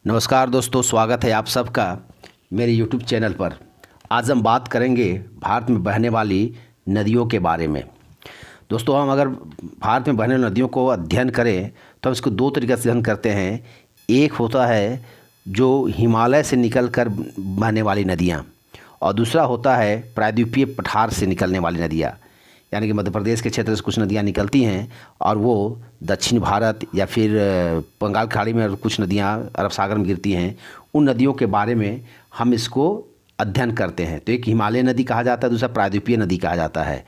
नमस्कार दोस्तों, स्वागत है आप सबका मेरे YouTube चैनल पर। आज हम बात करेंगे भारत में बहने वाली नदियों के बारे में। दोस्तों, हम अगर भारत में बहने वाली नदियों को अध्ययन करें तो हम इसको दो तरीके से अध्ययन करते हैं। एक होता है जो हिमालय से निकल कर बहने वाली नदियाँ, और दूसरा होता है प्रायद्वीपीय पठार से निकलने वाली नदियाँ, यानी कि मध्य प्रदेश के क्षेत्र से कुछ नदियाँ निकलती हैं और वो दक्षिण भारत या फिर बंगाल खाड़ी में कुछ नदियाँ अरब सागर में गिरती हैं। उन नदियों के बारे में हम इसको अध्ययन करते हैं। तो एक हिमालय नदी कहा जाता है, दूसरा प्रायद्वीपीय नदी कहा जाता है।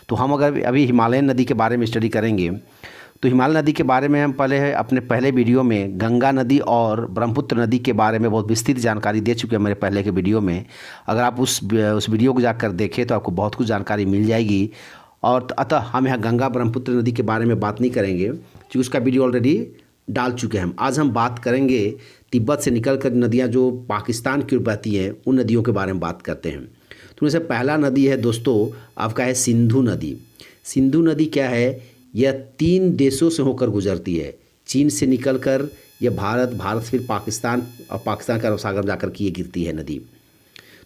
तो हम अगर अभी हिमालयन नदी के बारे में स्टडी करेंगे तो हिमालय नदी के बारे में हम अपने पहले वीडियो में गंगा नदी और ब्रह्मपुत्र नदी के बारे में बहुत विस्तृत जानकारी दे चुके हैं मेरे पहले के वीडियो में। अगर आप उस वीडियो को जाकर देखें तो आपको बहुत कुछ जानकारी मिल जाएगी। और अतः हम यहाँ गंगा ब्रह्मपुत्र नदी के बारे में बात नहीं करेंगे क्योंकि उसका वीडियो ऑलरेडी डाल चुके हैं हम। आज हम बात करेंगे तिब्बत से निकलकर नदियाँ जो पाकिस्तान की ओर बहती हैं, उन नदियों के बारे में बात करते हैं। तो उनसे पहला नदी है दोस्तों आपका है सिंधु नदी। सिंधु नदी क्या है? यह 3 देशों से होकर गुजरती है। चीन से निकलकर यह भारत से फिर पाकिस्तान और पाकिस्तान का अरब सागर में जाकर के ये गिरती है नदी।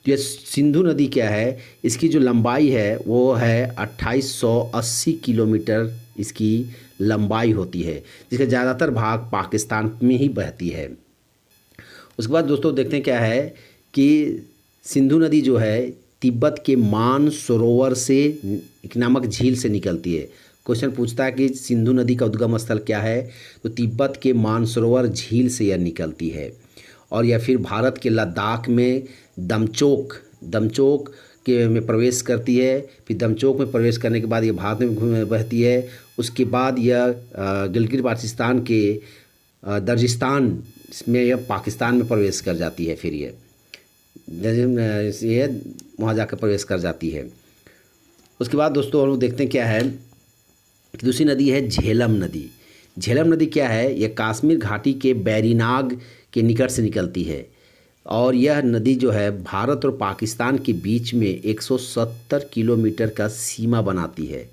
तो यह सिंधु नदी क्या है? इसकी जो लंबाई है वो है 2880 किलोमीटर इसकी लंबाई होती है, जिसका ज़्यादातर भाग पाकिस्तान में ही बहती है। उसके बाद दोस्तों देखते हैं क्या है कि सिंधु नदी जो है तिब्बत के मानसरोवर से एक नामक झील से निकलती है। क्वेश्चन पूछता है कि सिंधु नदी का उद्गम स्थल क्या है? तो तिब्बत के मानसरोवर झील से यह निकलती है और यह फिर भारत के लद्दाख में दमचोक के में प्रवेश करती है। फिर दमचोक में प्रवेश करने के बाद ये भारत में बहती है। उसके बाद यह गिलगित बाल्टिस्तान के दर्जिस्तान में यह पाकिस्तान में प्रवेश कर जाती है। फिर ये वहाँ जाकर प्रवेश कर जाती है। उसके बाद दोस्तों हम लोग देखते हैं क्या है। दूसरी नदी है झेलम नदी। झेलम नदी क्या है? यह कश्मीर घाटी के बैरीनाग के निकट से निकलती है और यह नदी जो है भारत और पाकिस्तान के बीच में 170 किलोमीटर का सीमा बनाती है।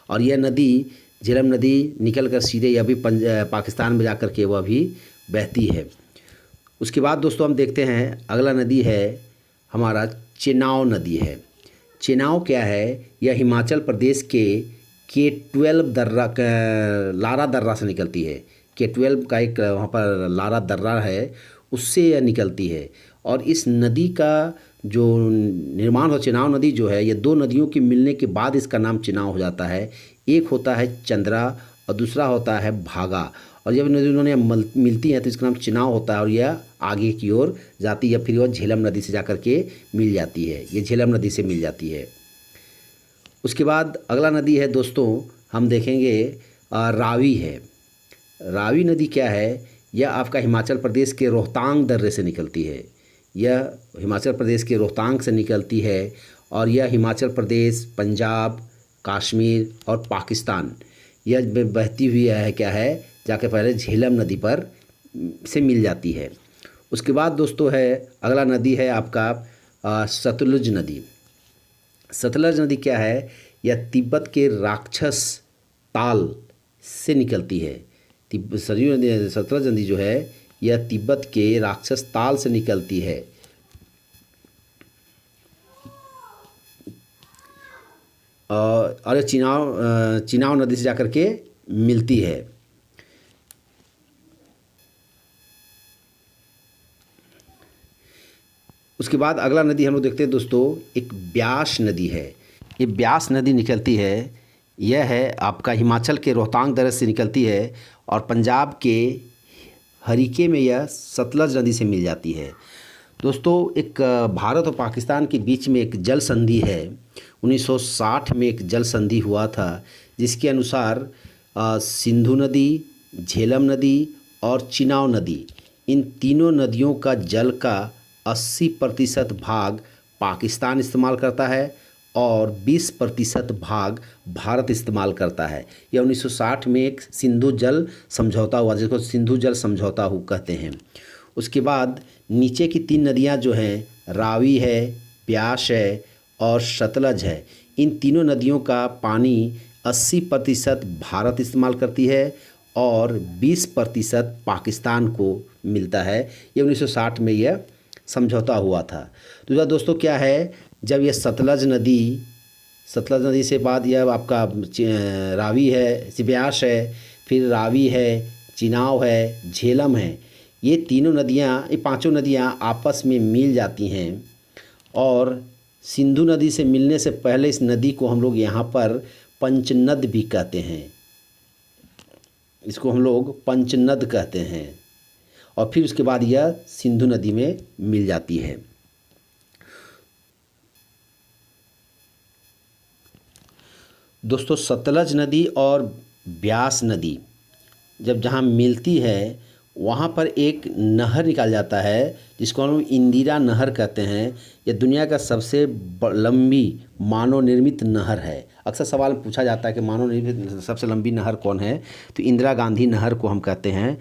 और यह नदी झेलम नदी निकल कर सीधे यह भी पाकिस्तान में जाकर के वह भी बहती है। उसके बाद दोस्तों हम देखते हैं अगला नदी है हमारा चेनाब नदी है। चेनाब क्या है? यह हिमाचल प्रदेश के K12 लारा दर्रा से निकलती है। K12 का एक वहाँ पर लारा दर्रा है, उससे यह निकलती है। और इस नदी का जो निर्माण हो, चेनाब नदी जो है, ये 2 नदियों के मिलने के बाद इसका नाम चेनाब हो जाता है। एक होता है चंद्रा और दूसरा होता है भागा। और जब नदी उन्होंने मिलती हैं तो इसका नाम चेनाब होता है और यह आगे की ओर जाती है। फिर वह झेलम नदी से जाकर के मिल जाती है। ये झेलम नदी से मिल जाती है। उसके बाद अगला नदी है दोस्तों हम देखेंगे रावी है। रावी नदी क्या है? यह आपका हिमाचल प्रदेश के रोहतांग दर्रे से निकलती है। यह हिमाचल प्रदेश के रोहतांग से निकलती है और यह हिमाचल प्रदेश, पंजाब, कश्मीर और पाकिस्तान यह बहती हुई है क्या है जाके पहले झेलम नदी पर से मिल जाती है। उसके बाद दोस्तों है अगला नदी है आपका सतलुज नदी। सतलज नदी क्या है? यह तिब्बत के राक्षस ताल से निकलती है। सतलज नदी जो है यह तिब्बत के राक्षस ताल से निकलती है और चेनाब नदी से जाकर के मिलती है। उसके बाद अगला नदी हम लोग देखते हैं दोस्तों एक ब्यास नदी है। ये ब्यास नदी निकलती है, यह है आपका हिमाचल के रोहतांग दर्रे से निकलती है और पंजाब के हरीके में यह सतलज नदी से मिल जाती है। दोस्तों एक भारत और पाकिस्तान के बीच में एक जल संधि है। 1960 में एक जल संधि हुआ था जिसके अनुसार सिंधु नदी, झेलम नदी और चेनाब नदी, इन तीनों नदियों का जल का 80% भाग पाकिस्तान इस्तेमाल करता है और 20% भाग भारत इस्तेमाल करता है। यह 1960 में एक सिंधु जल समझौता हुआ, जिसको सिंधु जल समझौता कहते हैं। उसके बाद नीचे की 3 नदियां जो हैं रावी है, ब्यास है और सतलज है, इन तीनों नदियों का पानी 80% भारत इस्तेमाल करती है और 20% पाकिस्तान को मिलता है। ये 1960 में यह समझौता हुआ था। दूसरा दोस्तों क्या है, जब यह सतलज नदी से बाद यह आपका रावी है, ब्यास है, फिर रावी है, चिनाब है, झेलम है, ये पांचों नदियाँ आपस में मिल जाती हैं। और सिंधु नदी से मिलने से पहले इस नदी को हम लोग यहाँ पर पंचनद भी कहते हैं, इसको हम लोग पंचनद कहते हैं। और फिर उसके बाद यह सिंधु नदी में मिल जाती है। दोस्तों सतलज नदी और ब्यास नदी जब जहाँ मिलती है वहाँ पर एक नहर निकाल जाता है जिसको हम लोग इंदिरा नहर कहते हैं। यह दुनिया का सबसे लंबी मानव निर्मित नहर है। अक्सर सवाल पूछा जाता है कि मानव निर्मित सबसे लंबी नहर कौन है, तो इंदिरा गांधी नहर को हम कहते हैं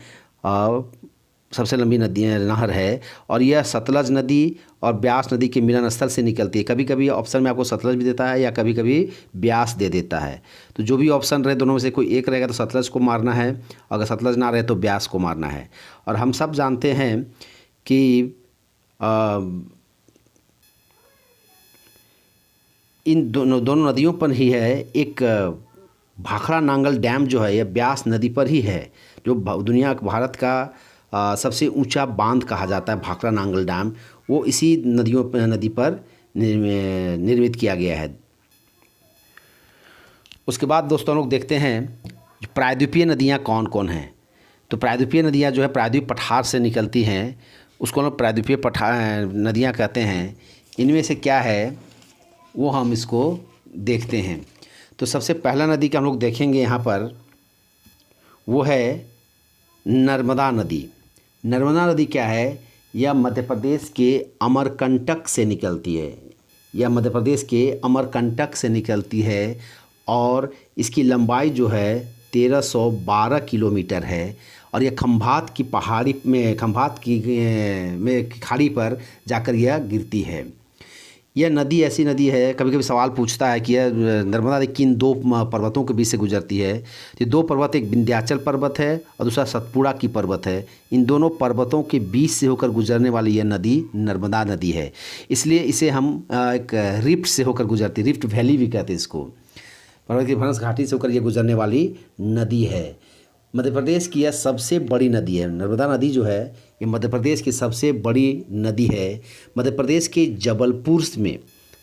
सबसे लंबी नहर है। और यह सतलज नदी और ब्यास नदी के मिलन स्थल से निकलती है। कभी कभी ऑप्शन में आपको सतलज भी देता है या कभी कभी ब्यास दे देता है, तो जो भी ऑप्शन रहे दोनों में से कोई एक रहेगा तो सतलज को मारना है, अगर सतलज ना रहे तो ब्यास को मारना है। और हम सब जानते हैं कि इन दोनों नदियों पर ही है एक भाखड़ा नांगल डैम जो है, यह ब्यास नदी पर ही है, जो भारत का सबसे ऊंचा बांध कहा जाता है। भाखड़ा नांगल डैम वो इसी नदी पर निर्मित किया गया है। उसके बाद दोस्तों लोग देखते हैं प्रायद्वीपीय नदियाँ कौन कौन हैं। तो प्रायद्वीपीय नदियाँ जो है प्रायद्वीप पठार से निकलती हैं, उसको हम लोग प्रायद्वीपीय नदियाँ कहते हैं। इनमें से क्या है वो हम इसको देखते हैं। तो सबसे पहला नदी का हम लोग देखेंगे यहाँ पर, वो है नर्मदा नदी। नर्मदा नदी क्या है, यह मध्य प्रदेश के अमरकंटक से निकलती है। यह मध्य प्रदेश के अमरकंटक से निकलती है और इसकी लंबाई जो है 1312 किलोमीटर है। और यह खंभात की खाड़ी पर जाकर यह गिरती है। यह नदी ऐसी नदी है, कभी कभी सवाल पूछता है कि यह नर्मदा नदी किन दो पर्वतों के बीच से गुजरती है। ये दो पर्वत, एक विंध्याचल पर्वत है और दूसरा सतपुड़ा की पर्वत है। इन दोनों पर्वतों के बीच से होकर गुजरने वाली यह नदी नर्मदा नदी है। इसलिए इसे हम एक रिफ्ट से होकर गुजरती, रिफ्ट वैली भी कहते हैं इसको। पर्वत की भ्रंश घाटी से होकर यह गुजरने वाली नदी है। मध्य प्रदेश की यह सबसे बड़ी नदी है। नर्मदा नदी जो है ये मध्य प्रदेश की सबसे बड़ी नदी है। मध्य प्रदेश के जबलपुर में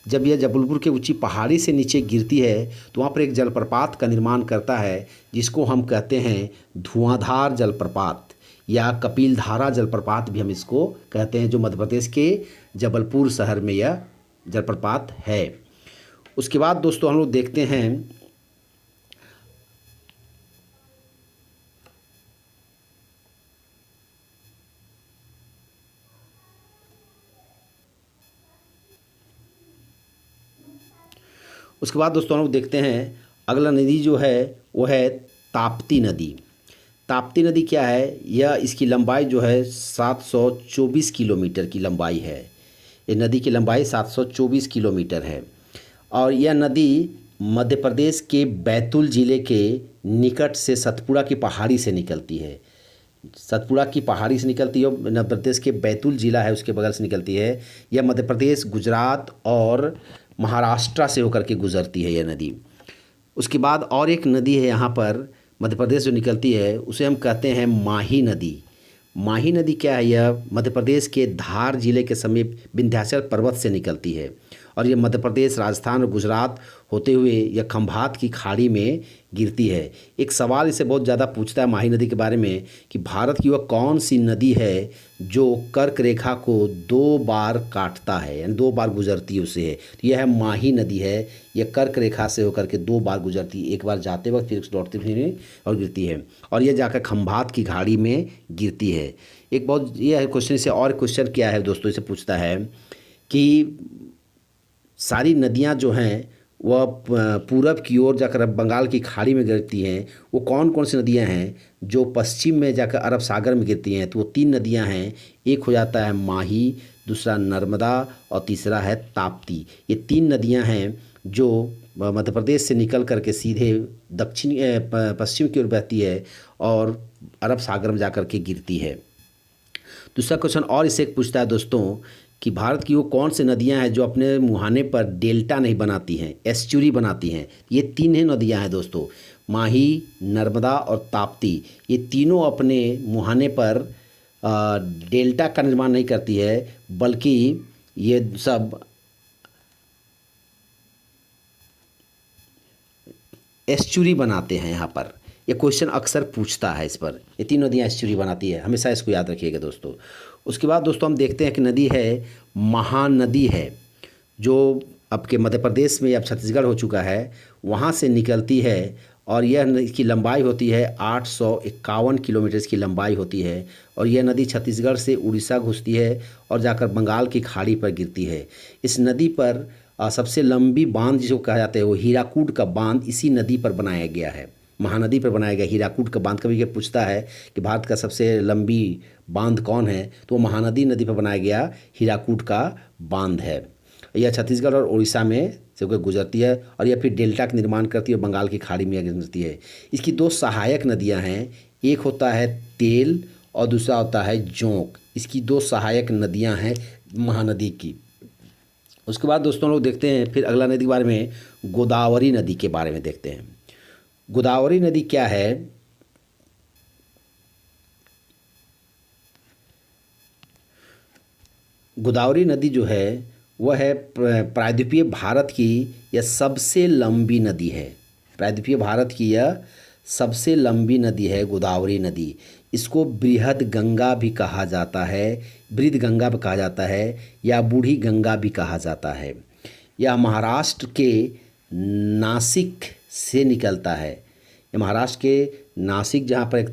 जब यह जबलपुर के ऊंची पहाड़ी से नीचे गिरती है तो वहाँ पर एक जलप्रपात का निर्माण करता है जिसको हम कहते हैं धुआंधार जलप्रपात या कपिलधारा जलप्रपात भी हम इसको कहते हैं, जो मध्य प्रदेश के जबलपुर शहर में यह जलप्रपात है। उसके बाद दोस्तों हम लोग देखते हैं अगला नदी जो है वो है ताप्ती नदी। ताप्ती नदी क्या है, यह इसकी लंबाई जो है 724 किलोमीटर की लंबाई है। ये नदी की लंबाई 724 किलोमीटर है और यह नदी मध्य प्रदेश के बैतूल ज़िले के निकट से सतपुड़ा की पहाड़ी से निकलती है। सतपुड़ा की पहाड़ी से निकलती है, मध्य प्रदेश के बैतूल ज़िला है उसके बगल से निकलती है। यह मध्य प्रदेश, गुजरात और महाराष्ट्र से होकर के गुजरती है यह नदी। उसके बाद और एक नदी है यहाँ पर मध्य प्रदेश जो निकलती है, उसे हम कहते हैं माही नदी। माही नदी क्या है, यह मध्य प्रदेश के धार जिले के समीप विंध्याचल पर्वत से निकलती है और यह मध्य प्रदेश, राजस्थान और गुजरात होते हुए यह खंभात की खाड़ी में गिरती है। एक सवाल इसे बहुत ज़्यादा पूछता है माही नदी के बारे में कि भारत की वह कौन सी नदी है जो कर्क रेखा को 2 बार काटता है, यानी 2 बार गुजरती है उससे है। तो यह है माही नदी है। यह कर्क रेखा से होकर के 2 बार गुजरती है, एक बार जाते वक्त फिर लौटते फिर और गिरती है और यह जाकर खंभात की खाड़ी में गिरती है। एक बहुत यह क्वेश्चन से और क्वेश्चन क्या है दोस्तों, इसे पूछता है कि सारी नदियाँ जो हैं वह पूरब की ओर जाकर बंगाल की खाड़ी में गिरती हैं, वो कौन कौन सी नदियाँ हैं जो पश्चिम में जाकर अरब सागर में गिरती हैं। तो वो 3 नदियाँ हैं, एक हो जाता है माही, दूसरा नर्मदा और तीसरा है ताप्ती। ये 3 नदियाँ हैं जो मध्य प्रदेश से निकल करके सीधे दक्षिण पश्चिम की ओर बहती है और अरब सागर में जाकर के गिरती है। दूसरा क्वेश्चन और इससे एक पूछता है दोस्तों कि भारत की वो कौन सी नदियां हैं जो अपने मुहाने पर डेल्टा नहीं बनाती हैं, एस्चुरी बनाती हैं। ये तीन ही नदियां हैं दोस्तों, माही, नर्मदा और ताप्ती। ये तीनों अपने मुहाने पर डेल्टा का निर्माण नहीं करती है, बल्कि ये सब एस्चुरी बनाते हैं। यहाँ पर ये क्वेश्चन अक्सर पूछता है इस पर, ये तीन नदियाँ एस्चुरी बनाती है, हमेशा इसको याद रखिएगा दोस्तों। उसके बाद दोस्तों हम देखते हैं कि नदी है महानदी है, जो आपके मध्य प्रदेश में अब छत्तीसगढ़ हो चुका है, वहाँ से निकलती है और यह नदी की लंबाई होती है 851 किलोमीटर इसकी लंबाई होती है। और यह नदी छत्तीसगढ़ से उड़ीसा घुसती है और जाकर बंगाल की खाड़ी पर गिरती है। इस नदी पर सबसे लंबी बांध जिसको कहा जाता है वो हीराकूद का बांध इसी नदी पर बनाया गया है, महानदी पर बनाया गया हीराकूद का बांध। कभी ये पूछता है कि भारत का सबसे लंबी बांध कौन है, तो वो महानदी नदी पर बनाया गया हीराकूद का बांध है। यह छत्तीसगढ़ और उड़ीसा में से होकर गुजरती है और यह फिर डेल्टा का निर्माण करती है और बंगाल की खाड़ी में गुजरती है। इसकी दो सहायक नदियां हैं, एक होता है तेल और दूसरा होता है जोंक। इसकी दो सहायक नदियां हैं महानदी की। उसके बाद दोस्तों लोग देखते हैं फिर अगला नदी के बारे में, गोदावरी नदी के बारे में देखते हैं। गोदावरी नदी क्या है? गोदावरी नदी जो है वह है प्रायद्वीपीय भारत की यह सबसे लंबी नदी है। प्रायद्वीपीय भारत की यह सबसे लंबी नदी है गोदावरी नदी। इसको बृहद गंगा भी कहा जाता है, बृहद गंगा भी कहा जाता है या बूढ़ी गंगा भी कहा जाता है। यह महाराष्ट्र के नासिक से निकलता है। ये महाराष्ट्र के नासिक जहाँ पर एक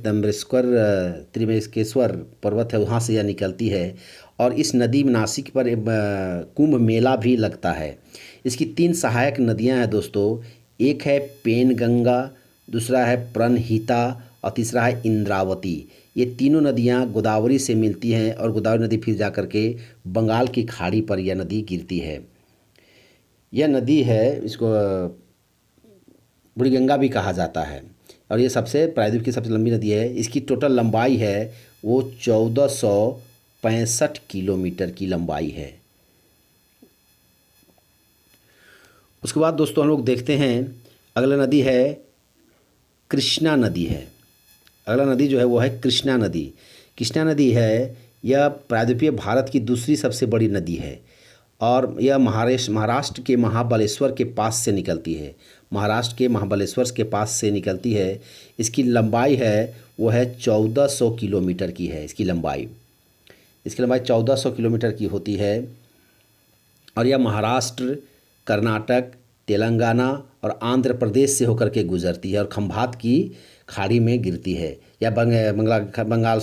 त्रिम्बकेश्वर पर्वत है वहाँ से यह निकलती है और इस नदी में नासिक पर कुंभ मेला भी लगता है। इसकी तीन सहायक नदियाँ हैं दोस्तों, एक है पेनगंगा, दूसरा है प्रणहिता और तीसरा है इंद्रावती। ये तीनों नदियाँ गोदावरी से मिलती हैं और गोदावरी नदी फिर जा कर के बंगाल की खाड़ी पर यह नदी गिरती है। यह नदी है, इसको बूढ़ी गंगा भी कहा जाता है और ये सबसे प्रायद्वीप की सबसे लंबी नदी है। इसकी टोटल लंबाई है वो 1465 किलोमीटर की लंबाई है। उसके बाद दोस्तों हम लोग देखते हैं अगला नदी है कृष्णा नदी है। अगला नदी जो है वो है कृष्णा नदी। कृष्णा नदी है यह प्रायद्वीपीय भारत की दूसरी सबसे बड़ी नदी है और यह महाराष्ट्र के महाबलेश्वर के पास से निकलती है। महाराष्ट्र के महाबलेश्वर के पास से निकलती है। इसकी लंबाई है वो है 1400 किलोमीटर की है। इसकी लंबाई 1400 किलोमीटर की होती है और यह महाराष्ट्र, कर्नाटक, तेलंगाना और आंध्र प्रदेश से होकर के गुजरती है और खंभात की खाड़ी में गिरती है या बंगाल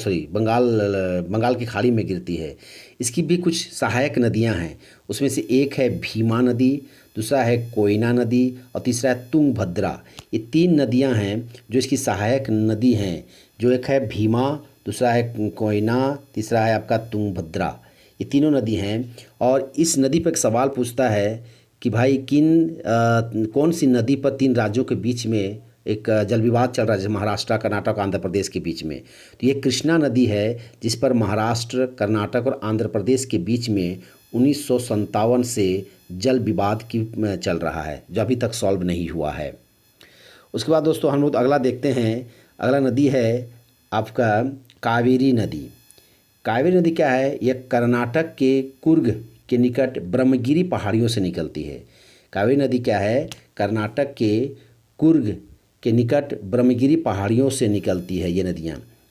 की खाड़ी में गिरती है। इसकी भी कुछ सहायक नदियां हैं, उसमें से एक है भीमा नदी, दूसरा है कोयना नदी और तीसरा है तुंगभद्रा। ये तीन नदियां हैं जो इसकी सहायक नदी हैं, जो एक है भीमा, दूसरा है कोयना, तीसरा है आपका तुंगभद्रा। ये तीनों नदी हैं और इस नदी पर एक सवाल पूछता है कि भाई कौन सी नदी पर तीन राज्यों के बीच में एक जल विवाद चल रहा है, जैसे महाराष्ट्र, कर्नाटक, आंध्र प्रदेश के बीच में। तो ये कृष्णा नदी है जिस पर महाराष्ट्र, कर्नाटक और आंध्र प्रदेश के बीच में 1957 से जल विवाद की चल रहा है, जो अभी तक सॉल्व नहीं हुआ है। उसके बाद दोस्तों हम लोग अगला देखते हैं। अगला नदी है आपका कावेरी नदी। कावेरी नदी क्या है? यह कर्नाटक के कुर्ग के निकट ब्रह्मगिरी पहाड़ियों से निकलती है। कावेरी नदी क्या है? कर्नाटक के कुर्ग के निकट ब्रह्मगिरी पहाड़ियों से निकलती है ये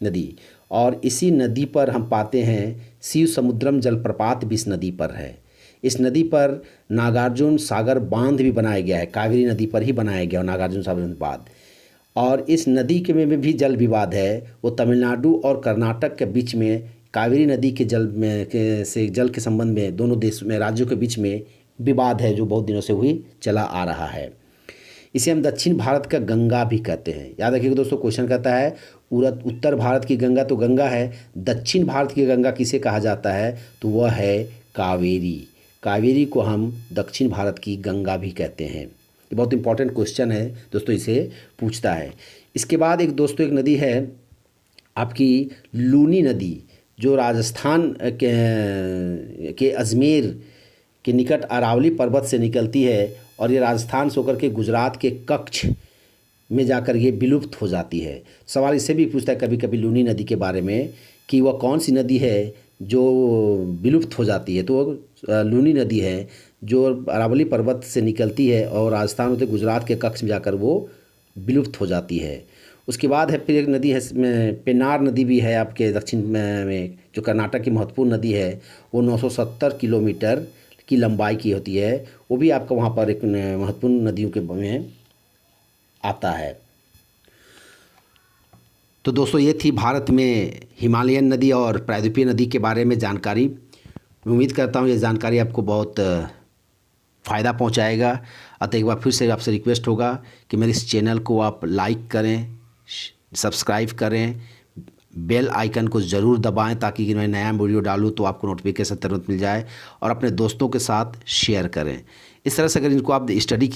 नदी। और इसी नदी पर हम पाते हैं शिव समुद्रम जलप्रपात भी इस नदी पर है। इस नदी पर नागार्जुन सागर बांध भी बनाया गया है, कावेरी नदी पर ही बनाया गया नागार्जुन सागर बांध। और इस नदी के में भी जल विवाद है, वो तमिलनाडु और कर्नाटक के बीच में कावेरी नदी के जल के संबंध में दोनों देश में राज्यों के बीच में विवाद है, जो बहुत दिनों से हुई चला आ रहा है। इसे हम दक्षिण भारत का गंगा भी कहते हैं। याद रखिएगा दोस्तों, क्वेश्चन कहता है उत्तर भारत की गंगा तो गंगा है, दक्षिण भारत की गंगा किसे कहा जाता है? तो वह है कावेरी। कावेरी को हम दक्षिण भारत की गंगा भी कहते हैं। ये बहुत इंपॉर्टेंट क्वेश्चन है दोस्तों, इसे पूछता है। इसके बाद एक दोस्तों एक नदी है आपकी लूनी नदी, जो राजस्थान के अजमेर के निकट अरावली पर्वत से निकलती है और ये राजस्थान से होकर के गुजरात के कच्छ में जाकर ये विलुप्त हो जाती है। सवाल इससे भी पूछता है कभी कभी लूनी नदी के बारे में कि वह कौन सी नदी है जो विलुप्त हो जाती है। तो लूनी नदी है जो अरावली पर्वत से निकलती है और राजस्थान होते गुजरात के कच्छ में जाकर वो विलुप्त हो जाती है। उसके बाद है फिर एक नदी है पेन्नार नदी भी है आपके दक्षिण में, जो कर्नाटक की महत्वपूर्ण नदी है। वो 970 किलोमीटर की लंबाई की होती है। वो भी आपका वहाँ पर एक महत्वपूर्ण नदियों के में आता है। तो दोस्तों ये थी भारत में हिमालयन नदी और प्रायद्वीपीय नदी के बारे में जानकारी। मैं उम्मीद करता हूँ ये जानकारी आपको बहुत फ़ायदा पहुँचाएगा। अतः एक बार फिर से आपसे रिक्वेस्ट होगा कि मेरे इस चैनल को आप लाइक करें, सब्सक्राइब करें, बेल आइकन को ज़रूर दबाएं ताकि मैं नया वीडियो डालूं तो आपको नोटिफिकेशन तुरंत मिल जाए, और अपने दोस्तों के साथ शेयर करें। इस तरह से अगर इनको आप स्टडी की